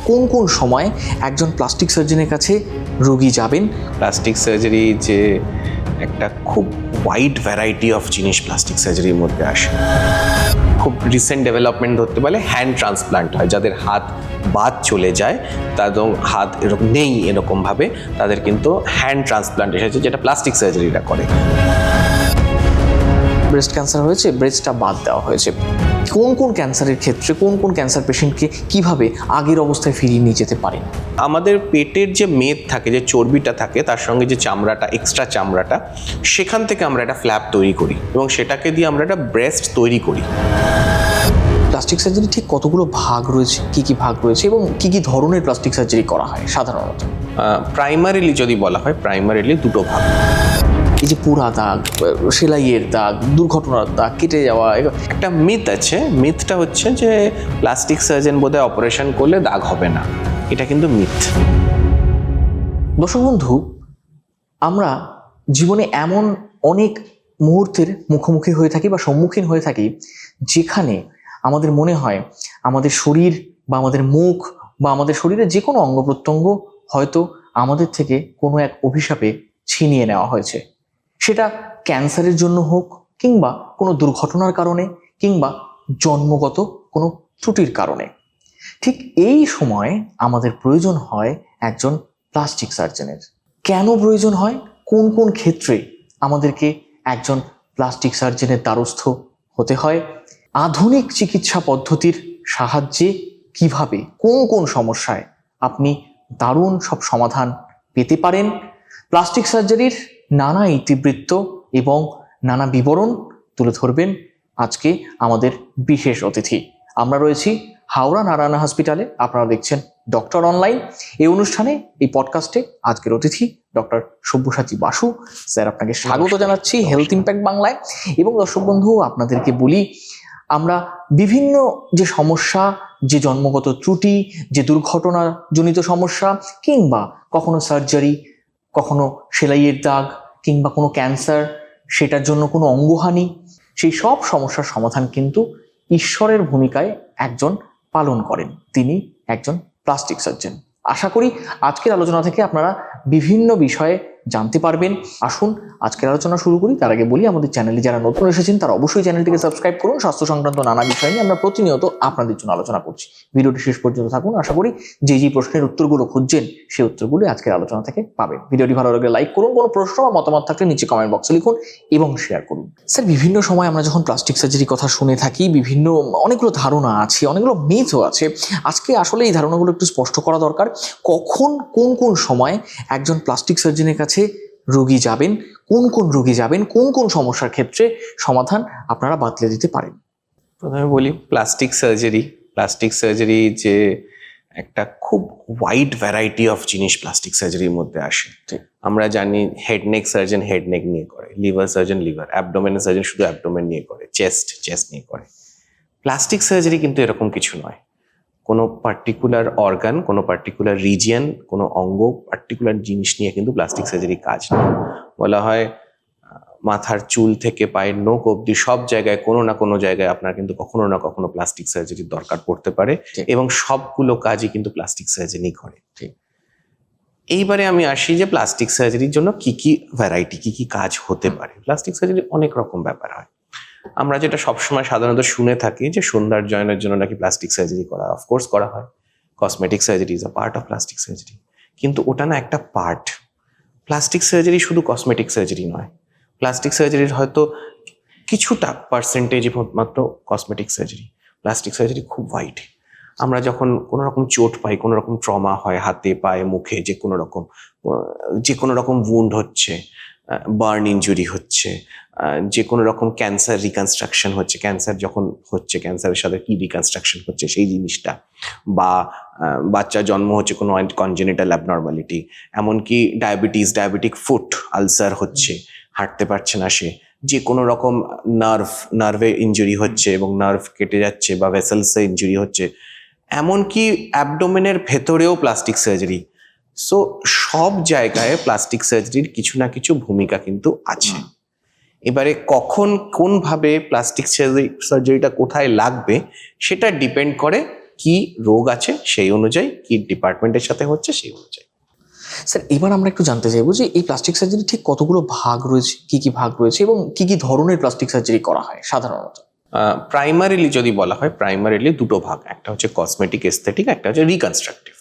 কোন কোন সময় একজন প্লাস্টিক সার্জনের কাছে রোগী যাবেন? প্লাস্টিক সার্জারি যে একটা খুব ওয়াইড ভ্যারাইটি অফ জিনিস প্লাস্টিক সার্জারির মধ্যে আসে। খুব রিসেন্ট ডেভেলপমেন্ট ধরতে পারলে হ্যান্ড ট্রান্সপ্লান্ট হয়, যাদের হাত বাদ চলে যায়, তাদের হাত এরকম নেই এরকমভাবে, তাদের কিন্তু হ্যান্ড ট্রান্সপ্লান্ট এসেছে, যেটা প্লাস্টিক সার্জারিটা করে। ব্রেস্ট ক্যান্সার হয়েছে, ব্রেস্টটা বাদ দেওয়া হয়েছে, কোন কোন ক্যান্সারের ক্ষেত্রে কোন কোন ক্যান্সার পেশেন্টকে কিভাবে আগের অবস্থায় ফিরিয়ে নিয়ে যেতে পারেন? আমাদের পেটের যে মেদ থাকে, যে চর্বিটা থাকে, তার সঙ্গে যে চামড়াটা, এক্সট্রা চামড়াটা, সেখান থেকে আমরা একটা ফ্ল্যাপ তৈরি করি এবং সেটাকে দিয়ে আমরা একটা ব্রেস্ট তৈরি করি। প্লাস্টিক সার্জারি ঠিক কতগুলো ভাগ রয়েছে, কি কি ভাগ রয়েছে এবং কি কি ধরনের প্লাস্টিক সার্জারি করা হয় সাধারণত? প্রাইমারিলি যদি বলা হয়, প্রাইমারিলি দুটো ভাগ। এই যে পোড়া দাগ, সেলাইয়ের দাগ, দুর্ঘটনার দাগ, কেটে যাওয়া, একটা মিথ আছে। মিথটা হচ্ছে যে প্লাস্টিক সার্জন বোধহয় অপারেশন করলে দাগ হবে না, এটা কিন্তু মিথ। দর্শক বন্ধু, আমরা জীবনে এমন অনেক মুহূর্তের মুখোমুখি হয়ে থাকি বা সম্মুখীন হয়ে থাকি যেখানে আমাদের মনে হয় আমাদের শরীর বা আমাদের মুখ বা আমাদের শরীরের যে কোনো অঙ্গ প্রত্যঙ্গ হয়তো আমাদের থেকে কোনো এক অভিশাপে ছিনিয়ে নেওয়া হয়েছে। সেটা ক্যান্সারের জন্য হোক, কিংবা কোনো দুর্ঘটনার কারণে, কিংবা জন্মগত কোনো ত্রুটির কারণে। ঠিক এই সময় আমাদের প্রয়োজন হয় একজন প্লাস্টিক সার্জনের। কেন প্রয়োজন হয়, কোন কোন ক্ষেত্রে আমাদেরকে একজন প্লাস্টিক সার্জনের দ্বারস্থ হতে হয়, আধুনিক চিকিৎসা পদ্ধতির সাহায্যে কিভাবে কোন কোন সমস্যায় আপনি দারুণ সব সমাধান পেতে পারেন, প্লাস্টিক সার্জারির নানা ইতিবৃত্ত এবং নানা বিবরণ তুলে ধরবেন আজকে আমাদের বিশেষ অতিথি। আমরা রয়েছি হাওড়া নারায়ণ হসপিটালে, আপনারা দেখছেন ডক্টর অনলাইন। এই অনুষ্ঠানে, এই পডকাস্টে আজকের অতিথি ডক্টর সব্যসাচী বাসু স্যার, আপনাকে স্বাগত জানাচ্ছি হেলথ ইম্প্যাক্ট বাংলায়। এবং দর্শক বন্ধু, আপনাদেরকে বলি, আমরা বিভিন্ন যে সমস্যা, যে জন্মগত ত্রুটি, যে দুর্ঘটনাজনিত সমস্যা, কিংবা কখনো সার্জারি, কখনো সেলাইয়ের দাগ, কিংবা কোনো ক্যান্সার, সেটার জন্য কোনো অঙ্গহানি, সেই সব সমস্যার সমাধান কিন্তু ঈশ্বরের ভূমিকায় একজন পালন করেন, তিনি একজন প্লাস্টিক সার্জন। আশা করি আজকের আলোচনা থেকে আপনারা বিভিন্ন বিষয়ে জানতে পারবেন। আসুন আজকের আলোচনা শুরু করি। তার আগে বলি, আমাদের চ্যানেলে যারা নতুন এসেছেন তারা অবশ্যই চ্যানেলটিকে সাবস্ক্রাইব করুন। স্বাস্থ্য সংক্রান্ত নানা বিষয় নিয়ে আমরা প্রতিনিয়ত আপনাদের জন্য আলোচনা করছি। ভিডিওটি শেষ পর্যন্ত থাকুন। আশা করি যে প্রশ্নের উত্তরগুলো খুঁজছেন সেই উত্তরগুলো আজকের আলোচনা থেকে পাবেন। ভিডিওটি ভালো লাগলে লাইক করুন, কোনো প্রশ্ন বা মতামত থাকলে নিচে কমেন্ট বক্সে লিখুন এবং শেয়ার করুন। স্যার, বিভিন্ন সময় আমরা যখন প্লাস্টিক সার্জারির কথা শুনে থাকি, অনেকগুলো ধারণা আছে, অনেকগুলো মিথও আছে। আজকে আসলে এই ধারণাগুলো একটু স্পষ্ট করা দরকার। কখন কোন কোন সময় একজন প্লাস্টিক সার্জনের কাছে রোগী যাবেন, কোন কোন রোগী যাবেন, কোন কোন সমস্যার ক্ষেত্রে সমাধান আপনারা বাতলে দিতে পারেন? প্রথমে বলি প্লাস্টিক সার্জারি যে একটা খুব ওয়াইড ভ্যারাইটি অফ জিনিস প্লাস্টিক সার্জারির মধ্যে আসে। আমরা জানি head neck surgeon head neck নিয়ে করে, liver surgeon liver, abdomen surgeon শুধু অ্যাবডোমেন নিয়ে করে, চেস্ট নিয়ে করে। প্লাস্টিক সার্জারি কিন্তু এরকম কিছু নয়। কোনো পার্টিকুলার অর্গান, কোনো পার্টিকুলার রিজিয়ন, কোনো অঙ্গ, পার্টিকুলার জিনিস নিয়ে কিন্তু প্লাস্টিক সার্জারি কাজ নয়। বলা হয় মাথার চুল থেকে পায়ের নখ অবধি সব জায়গায় কোনো না কোনো জায়গায় আপনার কিন্তু কখনো না কখনো প্লাস্টিক সার্জারির দরকার পড়তে পারে, এবং সবগুলো কাজই কিন্তু প্লাস্টিক সার্জারি করে। এইবারে আমি আসি যে প্লাস্টিক সার্জারির জন্য কি কি ভ্যারাইটি, কি কি কাজ হতে পারে। প্লাস্টিক সার্জারি অনেক রকম ব্যাপার হয়। আমরা যেটা সবসময় সাধারণত শুনে থাকি যে সৌন্দর্যায়নের জন্য নাকি প্লাস্টিক সার্জারি করা, অফকোর্স করা হয়। Cosmetic surgery is a part of plastic surgery, কিন্তু ওটা না একটা পার্ট। প্লাস্টিক সার্জারি শুধু কসমেটিক সার্জারি নয়। প্লাস্টিক সার্জারির হয়তো কিছুটা পার্সেন্টেজ মাত্র কসমেটিক সার্জারি। প্লাস্টিক সার্জারি খুব ওয়াইড। আমরা যখন কোনো রকম চোট পাই, কোনো রকম ট্রমা হয় হাতে, পায়ে, মুখে, যে কোনো রকম উন্ড হচ্ছে, বার্ন ইনজুরি হচ্ছে, যে কোনো রকম ক্যান্সার রিকনস্ট্রাকশন হচ্ছে, ক্যান্সার যখন হচ্ছে ক্যান্সারের সাথে কি রিকনস্ট্রাকশন হচ্ছে সেই জিনিসটা, বা বাচ্চা জন্ম হচ্ছে কোনো কনজেনিটাল অ্যাবনর্মালিটি, এমনকি ডায়াবেটিক ফুট আলসার হচ্ছে, হাঁটতে পারছে না সে, যে কোনো রকম নার্ভে ইনজুরি হচ্ছে এবং নার্ভ কেটে যাচ্ছে, বা ভেসেলসে ইনজুরি হচ্ছে, এমনকি অ্যাবডোমেনের ভেতরেও প্লাস্টিক সার্জারি। সো সব জায়গায় প্লাস্টিক সার্জারির কিছু না কিছু ভূমিকা কিন্তু আছে। এবারে কখন কোনভাবে প্লাস্টিক সার্জারিটা কোথায় লাগবে সেটা ডিপেন্ড করে কি রোগ আছে সেই অনুযায়ী, কি ডিপার্টমেন্টের সাথে হচ্ছে সেই অনুযায়ী। স্যার এবার আমরা একটু জানতে চাইবো যে এই প্লাস্টিক সার্জারি ঠিক কতগুলো ভাগ রয়েছে, কি কি ভাগ রয়েছে এবং কি কি ধরনের প্লাস্টিক সার্জারি করা হয় সাধারণত? প্রাইমারিলি যদি বলা হয়, প্রাইমারিলি দুটো ভাগ, একটা হচ্ছে কসমেটিক এস্থেটিক, একটা হচ্ছে রিকনস্ট্রাকটিভ।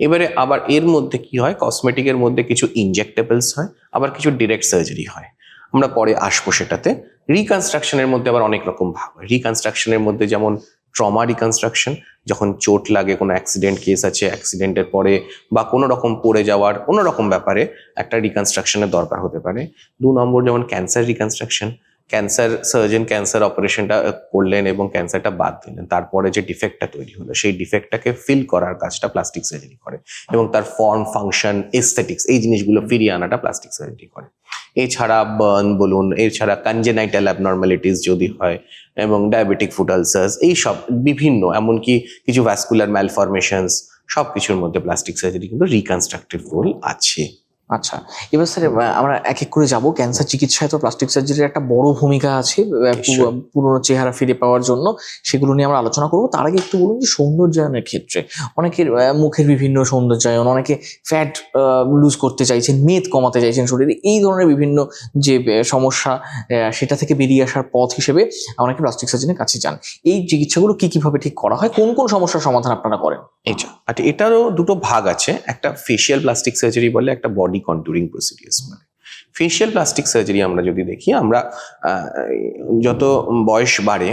এবারে আবার এর মধ্যে কি হয়, কসমেটিকের মধ্যে কিছু ইনজেক্টেবলস হয়, আবার কিছু ডিরেক্ট সার্জারি হয়, আমরা পরে আসবো সেটাতে। রিকনস্ট্রাকশনের মধ্যে আবার অনেক রকম ভাগ হয়। রিকনস্ট্রাকশনের মধ্যে যেমন ট্রমা রিকনস্ট্রাকশন, যখন চোট লাগে, কোনো অ্যাক্সিডেন্ট কেস আছে, অ্যাক্সিডেন্টের পরে বা কোনো রকম পড়ে যাওয়ার কোনো রকম ব্যাপারে একটা রিকনস্ট্রাকশনের দরকার হতে পারে। 2 নম্বর যেমন cancer reconstruction, cancer surgeon cancer অপারেশনটা করলেন এবং ক্যান্সারটা বাদ দিলেন, তারপরে যে ডিফেক্টটা তৈরি হলো সেই ডিফেক্টটাকে ফিল করার কাজটা প্লাস্টিক সার্জারি করে, এবং তার ফর্ম, ফাংশন, এস্থেটিক্স এই জিনিসগুলো ফিরিয়ে আনাটা প্লাস্টিক সার্জারি করে। এছাড়া বার্ন বলুন, এছাড়া কনজেনাইটাল অ্যাবনর্মালিটিস যদি হয়, এবং ডায়াবেটিক ফুট আলসার্স, এইসব বিভিন্ন, এমনকি কিছু ভ্যাসকুলার ম্যালফরমেশনস, সব কিছুর মধ্যে প্লাস্টিক সার্জারি কিন্তু রিকনস্ট্রাকটিভ রোল আছে। আচ্ছা, এবার স্যার আমরা এক এক করে যাব। ক্যান্সার চিকিৎসায় তো প্লাস্টিক সার্জারির একটা বড় ভূমিকা আছে পুরনো চেহারা ফিরে পাওয়ার জন্য, সেগুলো নিয়ে আমরা আলোচনা করব। তার আগে একটু বলুন যে সৌন্দর্যায়নের ক্ষেত্রে অনেকের মুখের বিভিন্ন সৌন্দর্যায়ন, অনেকে ফ্যাট লুজ করতে চাইছেন, মেদ কমাতে চাইছেন শরীরে, এই ধরনের বিভিন্ন যে সমস্যা সেটা থেকে বেরিয়ে আসার পথ হিসেবে অনেকে প্লাস্টিক সার্জারির কাছে যান। এই চিকিৎসাগুলো কিভাবে ঠিক করা হয়, কোন কোন সমস্যার সমাধান আপনারা করেন? আচ্ছা, এটারও দুটো ভাগ আছে, একটা ফেশিয়াল প্লাস্টিক সার্জারি বলে, একটা বডি কন্টুরিং প্রসিডিউরস বলে। ফেশিয়াল প্লাস্টিক সার্জারি আমরা যদি দেখি, আমরা যত বয়স বাড়ে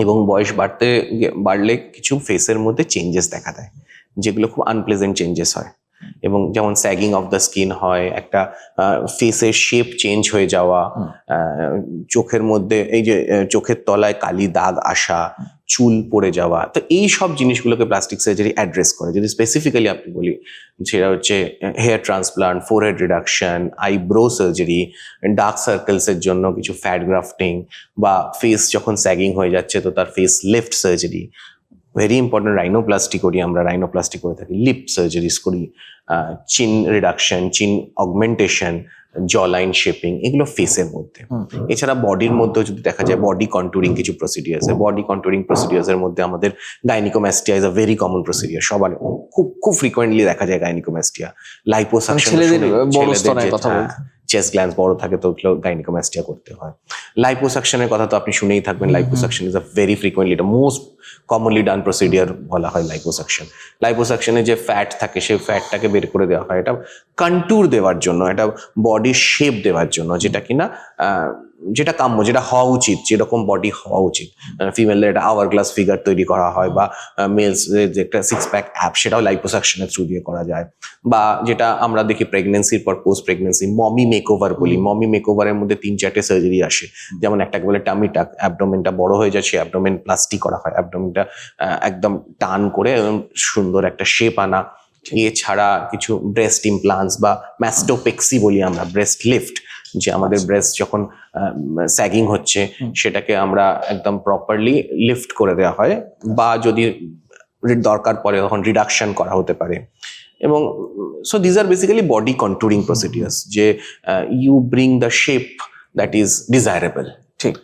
এবং বয়স বাড়লে কিছু ফেসের মধ্যে চেঞ্জেস দেখা দেয়, যেগুলো খুব আনপ্লেজেন্ট চেঞ্জেস হয়, এবং যেমন স্যাগিং অফ দ্য স্কিন হয়, একটা ফেসের শেপ চেঞ্জ হয়ে যাওয়া, চোখের মধ্যে এই যে চোখের তলায় কালি দাগ আসা, চুল পড়ে যাওয়া, তো এই সব জিনিসগুলোকে প্লাস্টিক সার্জারি অ্যাড্রেস করে। যদি স্পেসিফিক্যালি আপনি বলি, সেটা হচ্ছে hair transplant, forehead reduction, eyebrow surgery, dark সার্কেলসের জন্য কিছু ফ্যাট গ্রাফটিং, বা ফেস যখন স্যাগিং হয়ে যাচ্ছে তো তার face lift surgery, very important rhinoplasty করি আমরা, রাইনোপ্লাস্টি করে থাকি, লিপ সার্জারিস করি, চিন রিডাকশন, চিন অগমেন্টেশন, জ লাইন শেপিং, এগুলো ফেসের মধ্যে। এছাড়া বডির মধ্যেও যদি দেখা যায়, বডি কন্টুরিং কিছু প্রসিডিউরস, বডি কন্টুরিং প্রসিডিউরস এর মধ্যে আমাদের gynaecomastia is a very common procedure, সবার খুব ফ্রিকোয়েন্টলি দেখা যায় গাইনিকোমাস্টিয়া। লাইপোসাকশন, চেস্ট গ্ল্যান্স বড় থাকে তো গাইনিকোমাস্টিয়া করতে হয়। লাইপোসাকশনের কথা তো আপনি শুনেই থাকবেন, liposuction is a very frequently, এটা মোস্ট কমনলি ডান প্রসিডিউর বলা হয় লাইপোসাকশন। লাইপোসাকশনে যে ফ্যাট থাকে সেই ফ্যাটটাকে বের করে দেওয়া হয়, এটা কন্ট্যুর দেওয়ার জন্য, এটা বডির শেপ দেওয়ার জন্য, যেটা কিনা যেটা কাম্য, যেটা হওয়া উচিত, যেরকম বডি হওয়া উচিত। ফিমেলদের একটা আওয়ার গ্লাস ফিগার তৈরি করা হয়, বা মেলস যে একটা সিক্স প্যাক অ্যাপ, সেটাও লাইপোসাকশনের থ্রু দিয়ে করা যায়। বা যেটা আমরা দেখি প্রেগনেন্সির পর, পোস্ট প্রেগনেন্সি মমি মেকওভার বলি, মমি মেকওভারের মধ্যে 3-4টে সার্জারি আসে। যেমন একটাকে বলে টামি টাক, অ্যাবডোমেনটা বড় হয়ে যাচ্ছে, অ্যাবডোমেন প্লাস্টি করা হয়, অ্যাবডোমেনটা একদম টান করে সুন্দর একটা শেপ আনা। এছাড়া কিছু ব্রেস্ট ইমপ্লান্টস বা ম্যাস্টোপেক্সি বলি আমরা, ব্রেস্ট লিফট, যে আমাদের ব্রেস্ট যখন স্যাগিং হচ্ছে সেটাকে আমরা একদম প্রপারলি লিফট করে দেওয়া হয়, বা যদি দরকার পড়ে তখন রিডাকশন করা হতে পারে। এবং so these are basically body contouring procedures, যে you bring the shape that is desirable. ঠিক।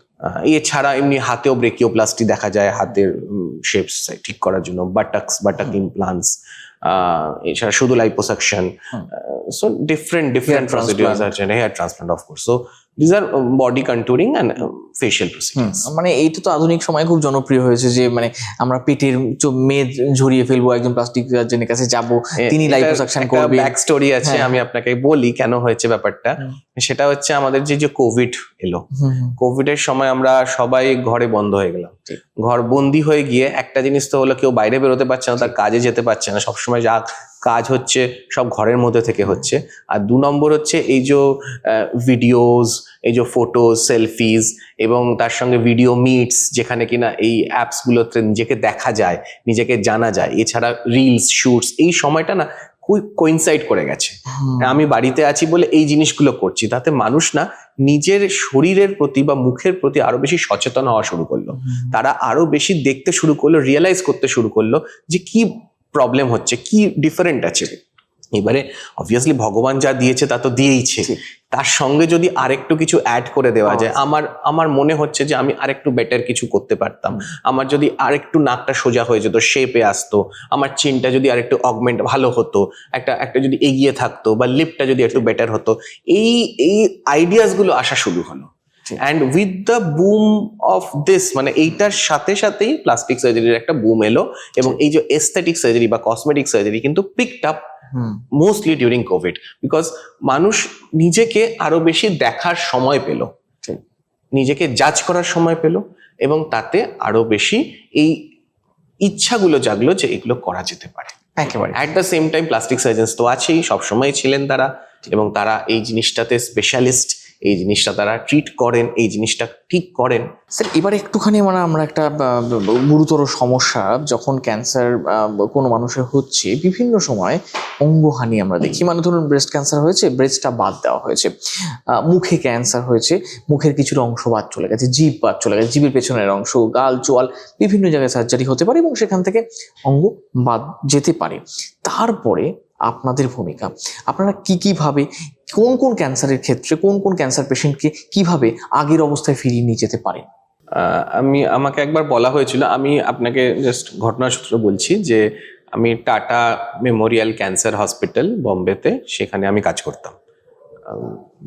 এছাড়া এমনি হাতেও ব্রেকিওপ্লাস্টি দেখা যায়, হাতের শেপস ঠিক করার জন্য, বাটাক ইমপ্লান্টস, এছাড়া শুধু লাইপোসাকশন, সো ডিফারেন্ট প্রসিডিউরস আছে, hair transplant of course. So this are body contouring and facial procedures. মানে এইটা তো আধুনিক সময়ে খুব জনপ্রিয় হয়েছে, যে মানে আমরা পেটের মেদ ঝরিয়ে ফেলবো, একজন প্লাস্টিক সার্জনের কাছে যাব, তিনি লাইপোসাকশন করবেন। ব্যাক স্টোরি আছে, আমি আপনাকে বলি কেন হয়েছে ব্যাপারটা। সেটা হচ্ছে আমাদের যে কোভিড এলো, কোভিডের সময় আমরা সবাই ঘরে বন্ধ হয়ে গেলাম। ঘর বন্দি হয়ে গিয়ে একটা জিনিস তো হলো, কেউ বাইরে বেরোতে পারছে না, তার কাজে যেতে পারছে না, সবসময় যা কাজ হচ্ছে সব ঘরের মধ্যে থেকে হচ্ছে। আর 2 নম্বর হচ্ছে এই যে ভিডিওস, এই যে ফটোজ, সেলফিজ, এবং তার সঙ্গে ভিডিও মিটস, যেখানে কিনা এই অ্যাপসগুলোতে নিজেকে দেখা যায়, নিজেকে জানা যায়। এছাড়া রিলস, শুটস, এই সময়টা না কোইনসাইড করে গেছে। আমি বাড়িতে আছি বলে এই জিনিসগুলো করছি, তাতে মানুষ না নিজের শরীরের প্রতি বা মুখের প্রতি আরো বেশি সচেতন হওয়া শুরু করলো। তারা আরো বেশি দেখতে শুরু করলো, রিয়েলাইজ করতে শুরু করলো যে কি প্রবলেম হচ্ছে, কি ডিফারেন্ট আছে। এবারে অবভিয়াসলি ভগবান যা দিয়েছে তা তো দিয়েইছে, ঠিক। তার সঙ্গে যদি আরেকটু কিছু অ্যাড করে দেওয়া যায়, আমার মনে হচ্ছে যে আমি আরেকটু বেটার কিছু করতে পারতাম। আমার যদি আরেকটু নাকটা সোজা হয়ে যেত, শেপে আসতো, আমার চিনটা যদি আরেকটু অগমেন্ট ভালো হতো, একটা যদি এগিয়ে থাকতো, বা লিপটা যদি একটু বেটার হতো, এই আইডিয়াস গুলো আসা শুরু হলো। And with the broom of this, মানে এইটার সাথে সাথেই প্লাস্টিক সার্জারির একটা বুম এলো, এবং এই যে এস্থেটিক সার্জারি বা কসমেটিক সার্জারি কিন্তু picked up mostly during Covid, because মানুষ নিজেকে আরো বেশি দেখার সময় পেল, নিজেকে জাজ করার সময় পেল, এবং তাতে আরো বেশি এই ইচ্ছাগুলো জাগলো যে এগুলো করা যেতে পারে। একেবারে। At the same time plastic surgeons তো আছেই, সবসময় ছিলেন তারা, এবং তারা এই জিনিসটাতে স্পেশালিস্ট, এই জিনিসটা তারা ট্রিট করেন, এই জিনিসটা ঠিক করেন। স্যার এবার একটুখানি মানে আমরা একটা গুরুতর সমস্যা যখন ক্যান্সার কোনো মানুষের হচ্ছে, বিভিন্ন সময় অঙ্গহানি আমরা দেখি। মানে ধরুন ব্রেস্ট ক্যান্সার হয়েছে, ব্রেস্টটা বাদ দেওয়া হয়েছে, মুখে ক্যান্সার হয়েছে, মুখের কিছুটা অংশ বাদ চলে গেছে, জিভ বাদ চলে গেছে, জিভের পেছনের অংশ, গাল, চোয়াল, বিভিন্ন জায়গায় সার্জারি হতে পারে এবং সেখান থেকে অঙ্গ বাদ যেতে পারে। তারপরে আপনাদের ভূমিকা, আপনারা কিভাবে, কোন কোন ক্যান্সারের ক্ষেত্রে কোন কোন ক্যান্সার পেশেন্টকে কিভাবে আগের অবস্থায় ফিরিয়ে নিয়ে যেতে পারেন? আমাকে একবার বলা হয়েছিল, আমি আপনাকে জাস্ট ঘটনাসূত্র বলছি, যে আমি টাটা মেমোরিয়াল ক্যান্সার হসপিটাল বম্বেতে, সেখানে আমি কাজ করতাম,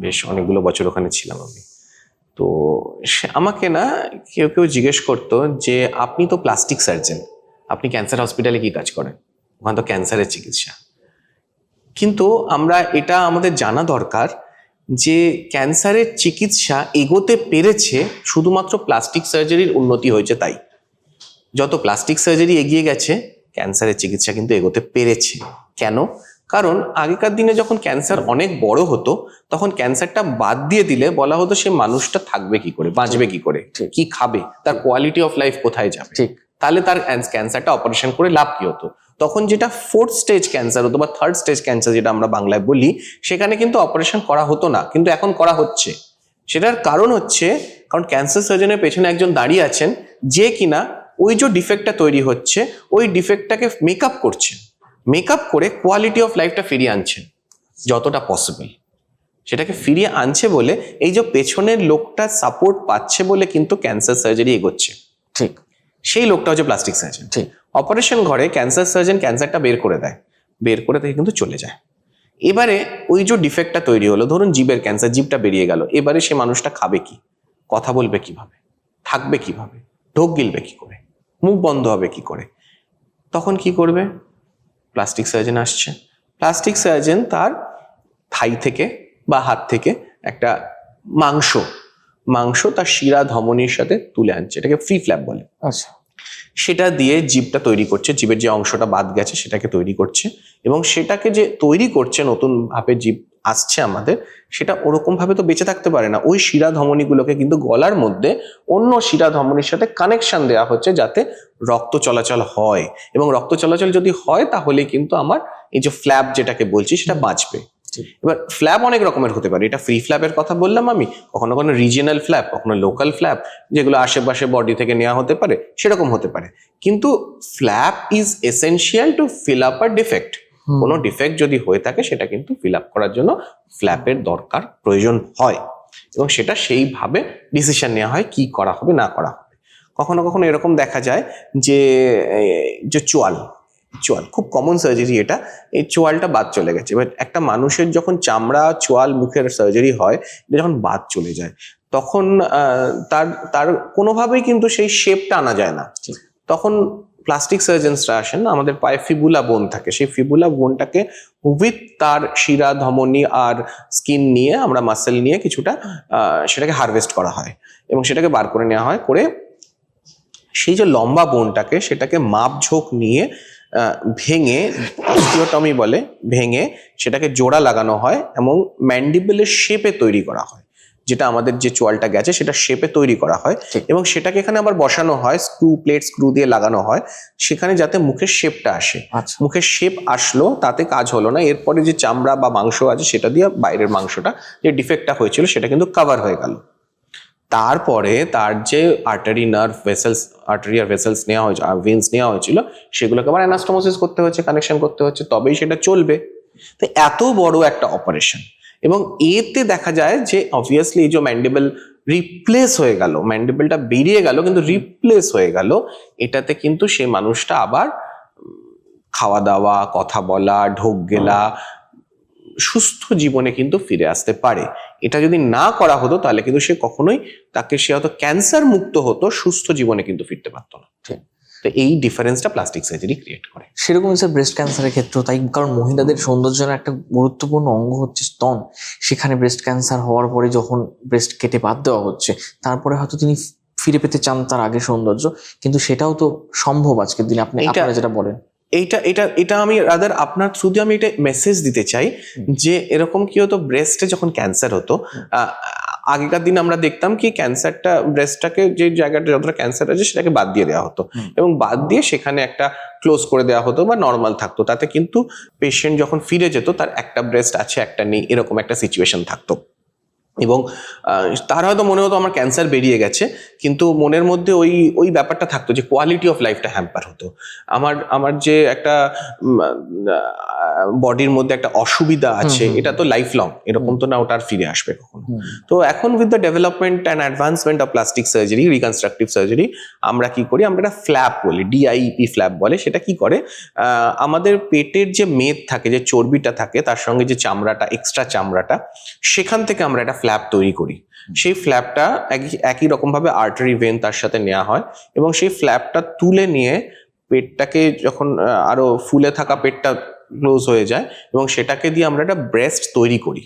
বেশ অনেকগুলো বছর ওখানে ছিলাম আমি। তো আমাকে না কেউ কেউ জিজ্ঞেস করতো যে আপনি তো প্লাস্টিক সার্জন, আপনি ক্যান্সার হসপিটালে কি কাজ করেন? ওখানে তো ক্যান্সারের চিকিৎসা। কিন্তু এটা আমাদের জানা দরকার যে ক্যান্সারের চিকিৎসা এগোতে পেরেছে শুধুমাত্র প্লাস্টিক সার্জারির উন্নতি হয়েছে তাই। যত প্লাস্টিক সার্জারি এগিয়ে গেছে, ক্যান্সারের চিকিৎসা কিন্তু এগোতে পেরেছে। কেন? কারণ আগেকার দিনে যখন ক্যান্সার অনেক বড় হতো, তখন ক্যান্সারটা বাদ দিয়ে দিলে বলা হতো সে মানুষটা থাকবে কি করে, বাঁচবে কি করে, কি খাবে, তার কোয়ালিটি অফ লাইফ কোথায় যাবে, তাহলে তার ক্যান্সারটা অপারেশন করে লাভ কি হতো। তখন যেটা 4th স্টেজ ক্যান্সার হতো বা 3rd স্টেজ ক্যান্সার যেটা আমরা বাংলায় বলি, সেখানে কিন্তু অপারেশন করা হতো না, কিন্তু এখন করা হচ্ছে। সেটার কারণ হচ্ছে, কারণ ক্যান্সার সার্জনের পেছনে একজন দাঁড়িয়ে আছেন যে কিনা ওই যে ডিফেক্টটা তৈরি হচ্ছে, ওই ডিফেক্টটাকে মেকআপ করছেন, মেকআপ করে কোয়ালিটি অফ লাইফটা ফিরিয়ে আনছেন যতটা পসিবল। সেটাকে ফিরিয়ে আনছে বলে, এই যে পেছনের লোকটা সাপোর্ট পাচ্ছে বলে কিন্তু ক্যান্সার সার্জারি এগোচ্ছে। ঠিক। সেই লোকটা হচ্ছে প্লাস্টিক সার্জন। ঠিক। অপারেশন ঘরে ক্যান্সার সার্জন ক্যান্সারটা বের করে দেয়, বের করে থেকে কিন্তু চলে যায়। এবারে ওই যে ডিফেক্টটা তৈরি হলো, ধরুন জিভের ক্যান্সার, জিভটা বেরিয়ে গেল, এবারে সে মানুষটা খাবে কি, কথা বলবে কিভাবে, থাকবে কিভাবে, ঢোক গিলবে কি করে, মুখ বন্ধ হবে কি করে, তখন কি করবে? প্লাস্টিক সার্জন আসছে। প্লাস্টিক সার্জন তার থাই থেকে বা হাত থেকে একটা মাংস তার শিরা ধমনীর সাথে তুলে আনছে, এটাকে ফ্রি ফ্ল্যাপ বলে। আচ্ছা। সেটা দিয়ে জিভটা তৈরি করছে, জিভের যে অংশটা বাদ গেছে সেটাকে তৈরি করছে, এবং সেটাকে যে তৈরি করছে, নতুন ভাবে জিভ আসছে আমাদের, সেটা ওরকম ভাবে তো বেঁচে থাকতে পারে না। ওই শিরা ধমনীগুলোকে কিন্তু গলার মধ্যে অন্য শিরা ধমনীর সাথে কানেকশন দেওয়া হচ্ছে, যাতে রক্ত চলাচল হয়, এবং রক্ত চলাচল যদি হয় তাহলে কিন্তু আমার এই যে ফ্ল্যাপ যেটাকে বলছি সেটা বাঁচবে। এবার ফ্ল্যাপ অনেক রকমের হতে পারে, এটা ফ্রি ফ্ল্যাপের কথা বললাম আমি, কখনো কখনো রিজিয়নাল ফ্ল্যাপ, কখনো লোকাল ফ্ল্যাপ, যেগুলো আশেপাশে বডি থেকে নেওয়া হতে পারে, সেরকম হতে পারে। কিন্তু flap is essential to fill up a defect. কোনো ডিফেক্ট যদি হয়ে থাকে সেটা কিন্তু ফিল আপ করার জন্য ফ্ল্যাপের দরকার, প্রয়োজন হয়, এবং সেটা সেইভাবে ডিসিশন নেওয়া হয় কি করা হবে না করা হবে। কখনো কখনো এরকম দেখা যায় যে চোয়াল খুব কমন সার্জারি, এটা এই চোয়ালটা বাদ চলে গেছে। এবার একটা মানুষের যখন চামড়া, চোয়াল, মুখের সার্জারি হয়, এটা যখন বাদ চলে যায়, তখন তার কোনোভাবেই কিন্তু সেই শেপটা আনা যায় না। তখন প্লাস্টিক সার্জনসরা আসেন, আমাদের পায়ে ফিবুলা বোন থাকে, সেই ফিবুলা বোনটাকে উইথ তার শিরা ধমনী আর স্কিন নিয়ে, আমরা মাসেল নিয়ে কিছুটা সেটাকে হারভেস্ট করা হয়, এবং সেটাকে বার করে নেওয়া হয়, করে সেই যে লম্বা বোনটাকে সেটাকে মাপঝোঁক নিয়ে ভেঙে, অস্টিওটমি বলে, ভেঙে সেটাকে জোড়া লাগানো হয় এবং ম্যান্ডিবলের শেপে তৈরি করা হয়, যেটা আমাদের যে চোয়ালটা গেছে সেটা শেপে তৈরি করা হয়, এবং সেটাকে এখানে আবার বসানো হয়, স্ক্রু দিয়ে লাগানো হয় সেখানে, যাতে মুখের শেপটা আসে। মুখের শেপ আসলো, তাতে কাজ হলো না, এরপরে যে চামড়া বা মাংস আছে সেটা দিয়ে বাইরের মাংসটা, যে ডিফেক্টটা হয়েছিল সেটা কিন্তু কভার হয়ে গেল। তারপরে তার যে আর্টারি আর ভেসেলস নেওয়া হয়েছিল, ভেন্স নেওয়া হয়েছিল, সেগুলোকে আবার অ্যানাস্টোমোসিস করতে হচ্ছে, কানেকশন করতে হচ্ছে, তবেই সেটা চলবে। তো এত বড় একটা অপারেশন, এবং এতে দেখা যায় যে অবভিয়াসলি এই যে ম্যান্ডিবল রিপ্লেস হয়ে গেল, ম্যান্ডিবলটা বেরিয়ে গেল কিন্তু রিপ্লেস হয়ে গেল, এটাতে কিন্তু সেই মানুষটা আবার খাওয়া দাওয়া, কথা বলা, ঢোক গেলা, সুস্থ জীবনে কিন্তু ফিরে আসতে পারে। এটা যদি না করা হতো তাহলে কিন্তু সে কখনোই, সে হয়তো ক্যান্সার মুক্ত হতো, সুস্থ জীবনে কিন্তু ফিরতে পারতো না। তো এই ডিফারেন্সটা প্লাস্টিক সার্জারি ক্রিয়েট করে। সেরকম স্যার ব্রেস্ট ক্যান্সারের ক্ষেত্রেও তাই, কারণ মহিলাদের সৌন্দর্যের একটা গুরুত্বপূর্ণ অঙ্গ হচ্ছে স্তন। সেখানে ব্রেস্ট ক্যান্সার হওয়ার পরে যখন ব্রেস্ট কেটে বাদ দেওয়া হচ্ছে, তারপরে হয়তো তিনি ফিরে পেতে চান তার আগে সৌন্দর্য, কিন্তু সেটাও তো সম্ভব আজকের দিনে। আপনারা যেটা বলেন, এটা আমি রাদার আপনার শুধু আমি এটা মেসেজ দিতে চাই যে এরকম কি হতো, ব্রেস্টে যখন ক্যান্সার হতো, আগেকার দিন আমরা দেখতাম কি ক্যান্সারটা, ব্রেস্টটাকে যে জায়গাটা যতটা ক্যান্সার আছে সেটাকে বাদ দিয়ে দেওয়া হতো, এবং বাদ দিয়ে সেখানে একটা ক্লোজ করে দেওয়া হতো বা নর্মাল থাকতো। তাতে কিন্তু পেশেন্ট যখন ফিরে যেত তার একটা ব্রেস্ট আছে একটা নেই, এরকম একটা সিচুয়েশন থাকতো, এবং তার হয়তো মনে হতো আমার ক্যান্সার বেরিয়ে গেছে, কিন্তু মনের মধ্যে ওই ব্যাপারটা থাকতো যে কোয়ালিটি অফ লাইফটা হ্যাম্পার হতো। আমার যে একটা বডির মধ্যে একটা অসুবিধা আছে, এটা তো লাইফ লং, এরকম তো না ওটা আর ফিরে আসবে কখনো। তো এখন with the development and advancement of plastic surgery, reconstructive surgery, আমরা কি করি, আমরা একটা ফ্ল্যাপ বলি, DIEP ফ্ল্যাপ বলে। সেটা কি করে, আমাদের পেটের যে মেদ থাকে, যে চর্বিটা থাকে, তার সঙ্গে যে চামড়াটা, এক্সট্রা চামড়াটা, সেখান থেকে আমরা একটা ফ্ল্যাপ তৈরি করি। সেই ফ্ল্যাপটা একই রকম ভাবে আর্টারি ভেন তার সাথে নেওয়া হয়, এবং সেই ফ্ল্যাপটা তুলে নিয়ে পেটটাকে যখন আরো ফুলে থাকা পেটটা ক্লোজ হয়ে যায়, এবং সেটাকে দিয়ে আমরা একটা ব্রেস্ট তৈরি করি,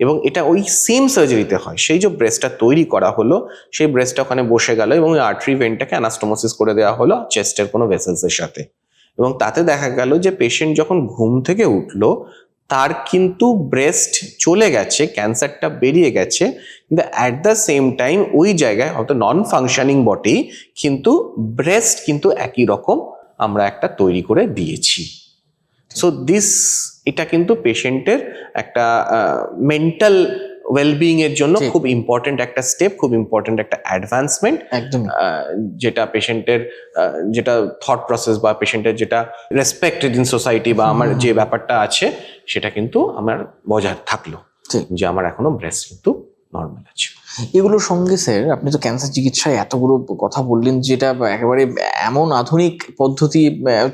এবং এটা ওই সেম সার্জারিতে হয়। সেই যে ব্রেস্টটা তৈরি করা হলো, সেই ব্রেস্টটা ওখানে বসে গেল, এবং ওই আর্টারি ভেনটাকে অ্যানাস্টোমোসিস করে দেওয়া হলো চেস্টের কোনো ভেসেলসের সাথে, এবং তাতে দেখা গেল যে পেশেন্ট যখন ঘুম থেকে উঠলো তার কিন্তু ব্রেস্ট চলে গেছে, ক্যান্সারটা বেরিয়ে গেছে, কিন্তু অ্যাট দ্য সেম টাইম ওই জায়গায় হয়তো নন ফাংশনিং বটেই, কিন্তু ব্রেস্ট কিন্তু একই রকম আমরা একটা তৈরি করে দিয়েছি। সো এটা কিন্তু পেশেন্টের একটা মেন্টাল ওয়েলবিং এর জন্য খুব ইম্পর্টেন্ট একটা স্টেপ, খুব ইম্পর্টেন্ট একটা অ্যাডভান্সমেন্ট, একদম যেটা পেশেন্টের যেটা থট প্রসেস বা পেশেন্টের যেটা রেসপেক্টেড ইন সোসাইটি বা আমার যে ব্যাপারটা আছে সেটা কিন্তু আমার বজায় থাকলো, যে আমার এখনো ব্রেস্ট কিন্তু নর্মাল আছে। এগুলোর সঙ্গে স্যার আপনি তো ক্যান্সার চিকিৎসায় এতগুলো কথা বললেন, যেটা একেবারে এমন আধুনিক পদ্ধতি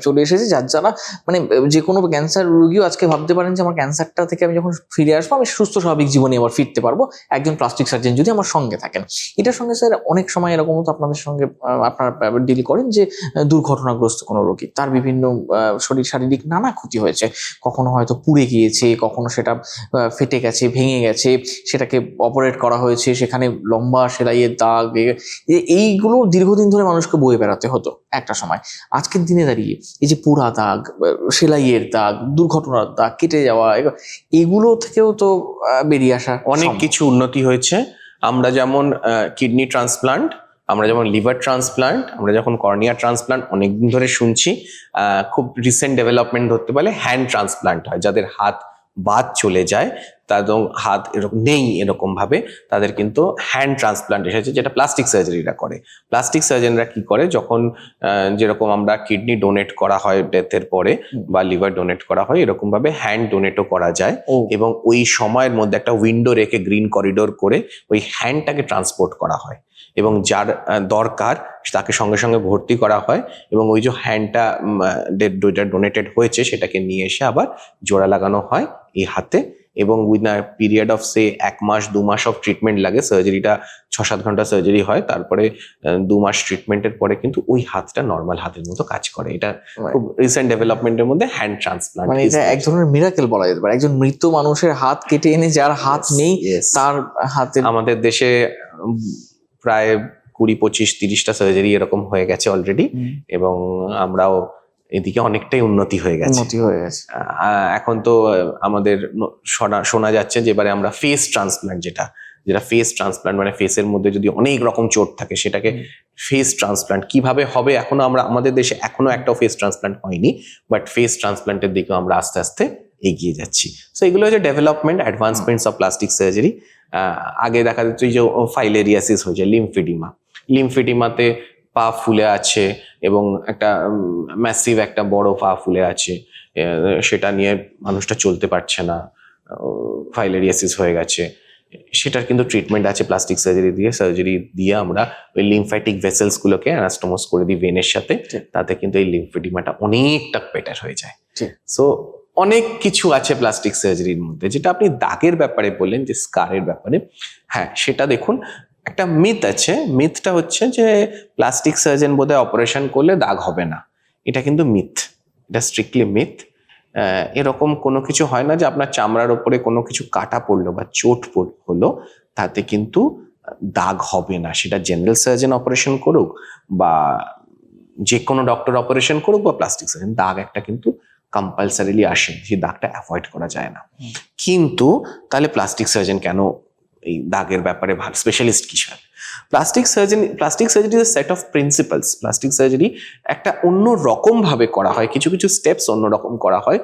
চলে এসেছে যার দ্বারা মানে যে কোনো ক্যান্সার রোগীও আজকে ভাবতে পারেন যে আমার ক্যান্সারটা থেকে আমি যখন ফিরে আসবো আমি সুস্থ স্বাভাবিক জীবনে আবার ফিরতে পারবো একজন প্লাস্টিক সার্জন যদি আমার সঙ্গে থাকেন। এটার সঙ্গে স্যার অনেক সময় এরকম তো আপনাদের সঙ্গে আপনারা ডিল করেন যে দুর্ঘটনাগ্রস্ত কোনো রোগী, তার বিভিন্ন শারীরিক নানা ক্ষতি হয়েছে, কখনো হয়তো পুড়ে গিয়েছে, কখনো সেটা ফেটে গেছে, ভেঙে গেছে, সেটাকে অপারেট করা হয়েছে, সেখানে লম্বা সেলাইয়ের দাগ, এইগুলো দীর্ঘদিন ধরে মানুষকে বয়ে বেড়াতে হতো একটা সময়। আজকের দিনে দাঁড়িয়ে এই যে পোড়া দাগ, সেলাইয়ের দাগ, দুর্ঘটনার দাগ, কেটে যাওয়া, এগুলো থেকেও তো বেরিয়ে আসা অনেক কিছু উন্নতি হয়েছে। আমরা যেমন কিডনি ট্রান্সপ্লান্ট, আমরা যেমন লিভার ট্রান্সপ্লান্ট, আমরা যখন কর্নিয়া ট্রান্সপ্লান্ট অনেকদিন ধরে শুনছি, খুব রিসেন্ট ডেভেলপমেন্ট ধরতে পারলে হ্যান্ড ট্রান্সপ্লান্ট হয়, যাদের হাত বাদ চলে যায়, তাদের হাত এরকম নেই এরকম ভাবে, তাদের কিন্তু হ্যান্ড ট্রান্সপ্লান্ট এসেছে, যেটা প্লাস্টিক সার্জারিরা করে। প্লাস্টিক সার্জনরা কি করে, যখন যেরকম আমরা কিডনি ডোনেট করা হয় ডেথের পরে বা লিভার ডোনেট করা হয়, এরকম ভাবে হ্যান্ড ডোনেটও করা যায়, এবং ওই সময়ের মধ্যে একটা উইন্ডো রেখে গ্রিন করিডোর করে ওই হ্যান্ডটাকে ট্রান্সপোর্ট করা হয়, এবং যার দরকার তাকে সঙ্গে সঙ্গে ভর্তি করা হয়, এবং ওই যে হ্যান্ডটা ডোনেটেড হয়েছে সেটাকে নিয়ে এসে আবার জোড়া লাগানো হয় এই হাতে, এবং উইথ আ পিরিয়ড অফ 1 মাস 2 মাস অফ ট্রিটমেন্ট লাগে। সার্জারিটা 6-7 ঘন্টা সার্জারি হয়, তারপরে 2 মাস ট্রিটমেন্টের পরে কিন্তু ওই হাতটা নর্মাল হাতের মতো কাজ করে। এটা খুব রিসেন্ট ডেভেলপমেন্টের মধ্যে হ্যান্ড ট্রান্সপ্লান্ট, মানে এটা এক ধরনের মিরাকেল বলা যেতে পারে। একজন মৃত মানুষের হাত কেটে এনে যার হাত নেই তার হাতে। আমাদের দেশে প্রায় 20-25-30টা সার্জারি এরকম হয়ে গেছে অলরেডি, এবং আমরাও এদিকে অনেকটাই উন্নতি হয়ে গেছে। এখন তো আমাদের শোনা যাচ্ছে যে এবারে আমরা ফেস ট্রান্সপ্লান্ট, যেটা ফেস ট্রান্সপ্লান্ট মানে ফেসের মধ্যে যদি অনেক রকম চোট থাকে সেটাকে ফেস ট্রান্সপ্লান্ট কিভাবে হবে, এখনো আমাদের দেশে এখনো একটাও ফেস ট্রান্সপ্লান্ট হয়নি, বাট ফেস ট্রান্সপ্লান্টের দিকে আমরা আস্তে আস্তে এগিয়ে যাচ্ছি। সো এগুলো হচ্ছে ডেভেলপমেন্ট, অ্যাডভান্সমেন্টস অফ প্লাস্টিক সার্জারি। আগে দেখা যাচ্ছে যে ফাইলেরিয়াসিস হয়েছে, লিমফেডিমাতে পা ফুলে আছে এবং একটা ম্যাসিভ একটা বড় পা ফুলে আছে, সেটা নিয়ে মানুষটা চলতে পারছে না, ফাইলেরিয়াসিস হয়ে গেছে, সেটার কিন্তু ট্রিটমেন্ট আছে প্লাস্টিক সার্জারি দিয়ে আমরা ওই লিমফ্যাটিক ভেসেলসগুলোকে অ্যানাস্টোমোস করে দিই ভেনের সাথে, তাতে কিন্তু এই লিমফেডিমাটা অনেকটা বেটার হয়ে যায়। সো অনেক কিছু আছে প্লাস্টিক সার্জারির মধ্যে। যেটা আপনি দাগের ব্যাপারে বললেন, যে স্কারের ব্যাপারে, হ্যাঁ সেটা দেখুন একটা মিথ আছে। মিথটা হচ্ছে যে প্লাস্টিক সার্জন বোধহয় অপারেশন করলে দাগ হবে না, এটা কিন্তু মিথ, এটা স্ট্রিক্টলি মিথ। এরকম কোনো কিছু হয় না যে আপনার চামড়ার ওপরে কোনো কিছু কাটা পড়লো বা চোট হলো তাতে কিন্তু দাগ হবে না, সেটা জেনারেল সার্জন অপারেশন করুক বা যে কোনো ডক্টর অপারেশন করুক বা প্লাস্টিক সার্জন, দাগ একটা কিন্তু কম্পালসারিলি আসে, সেই দাগটা অ্যাভয়েড করা যায় না। কিন্তু তাহলে প্লাস্টিক সার্জন কেন এই দাগের ব্যাপারে ভালো স্পেশালিস্ট কিসের? Plastic surgery set of principles. Plastic surgery একটা অন্য রকম ভাবে করা হয়, কিছু কিছু স্টেপস অন্যরকম করা হয়,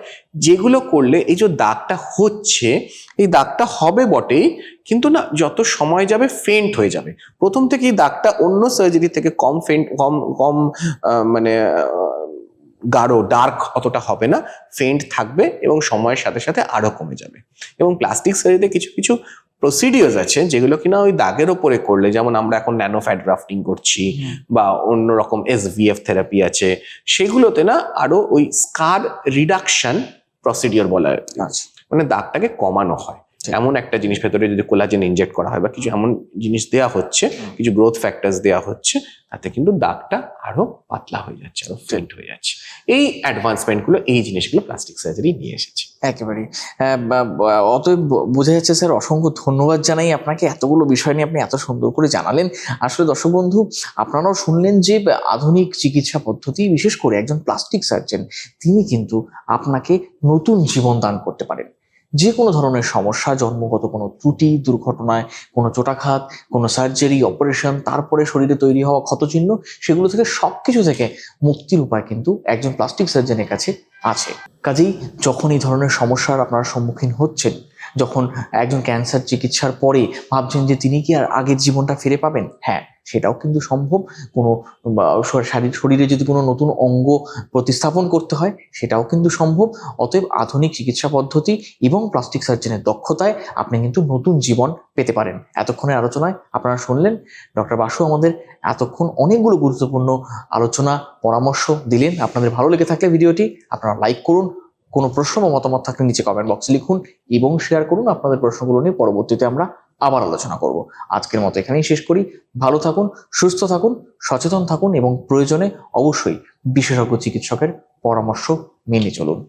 যেগুলো করলে এই যে দাগটা হচ্ছে, এই দাগটা হবে বটেই, কিন্তু না যত সময় যাবে ফেন্ট হয়ে যাবে। প্রথম থেকে এই দাগটা অন্য সার্জারি থেকে কম ফেন্ট, কম মানে গাঢ় ডার্ক অতটা হবে না, ফেন্ট থাকবে এবং সময়ের সাথে সাথে আরো কমে যাবে। এবং প্লাস্টিক সার্জারিতে কিছু কিছু প্রসিডিওর্স আছে যেগুলো কিনা ওই দাগের ওপরে করলে, যেমন আমরা এখন ন্যানো ফ্যাট গ্রাফটিং করছি বা অন্যরকম SVF থেরাপি আছে, সেগুলোতে না আরো ওই স্কার রিডাকশন প্রসিডিওর বলা হয়, মানে দাগটাকে কমানো হয়। এমন একটা জিনিস ভেতরে যদি কোলাজেন ইনজেক্ট করা হয় বা কিছু এমন জিনিস দেওয়া হচ্ছে, কিছু গ্রোথ ফ্যাক্টরস দেওয়া হচ্ছে, তাতে কিন্তু দাগটা আরো পাতলা হয়ে যাচ্ছে, আরো ফেন্ট হয়ে যাচ্ছে। এই অ্যাডভান্সমেন্টগুলো, এই জিনিসগুলো প্লাস্টিক সার্জারি নিয়ে এসেছে। একেবারেই। অতএব বোঝা যাচ্ছে স্যার, অসংখ্য ধন্যবাদ জানাই আপনাকে, এতগুলো বিষয় নিয়ে আপনি এত সুন্দর করে জানালেন। আসলে দর্শক বন্ধু, আপনারাও শুনলেন যে আধুনিক চিকিৎসা পদ্ধতি, বিশেষ করে একজন প্লাস্টিক সার্জন, তিনি কিন্তু আপনাকে নতুন জীবন দান করতে পারেন। যে কোনো ধরনের সমস্যা, জন্মগত কোনো ত্রুটি, দুর্ঘটনায় কোনো চোটাঘাত, কোনো সার্জারি, অপারেশন, তারপরে শরীরে তৈরি হওয়া ক্ষতচিহ্ন, সেগুলো থেকে সবকিছু থেকে মুক্তির উপায় কিন্তু একজন প্লাস্টিক সার্জনের কাছে আছে। কাজেই যখন এই ধরনের সমস্যার আপনারা সম্মুখীন হচ্ছেন, যখন একজন ক্যান্সার চিকিৎসার পরে ভাবছেন যে তিনি কি আর আগের জীবনটা ফিরে পাবেন, হ্যাঁ সেটাও কিন্তু সম্ভব। কোনো শরীরে যদি কোনো নতুন অঙ্গ প্রতিস্থাপন করতে হয়, সেটাও কিন্তু সম্ভব। অতএব আধুনিক চিকিৎসা পদ্ধতি এবং প্লাস্টিক সার্জনের দক্ষতায় আপনি কিন্তু নতুন জীবন পেতে পারেন। এতক্ষণের আলোচনায় আপনারা শুনলেন ডক্টর বাসু আমাদের এতক্ষণ অনেকগুলো গুরুত্বপূর্ণ আলোচনা, পরামর্শ দিলেন। আপনাদের ভালো লেগে থাকলে ভিডিওটি আপনারা লাইক করুন, কোনো প্রশ্ন বা মতামত থাকলে নিচে কমেন্ট বক্সে লিখুন এবং শেয়ার করুন। আপনাদের প্রশ্নগুলো নিয়ে পরবর্তীতে আমরা আবার আলোচনা করব। আজকের মতো এখানেই শেষ করি। ভালো থাকুন, সুস্থ থাকুন, সচেতন থাকুন এবং প্রয়োজনে অবশ্যই বিশেষজ্ঞ চিকিৎসকের পরামর্শ মেনে চলুন।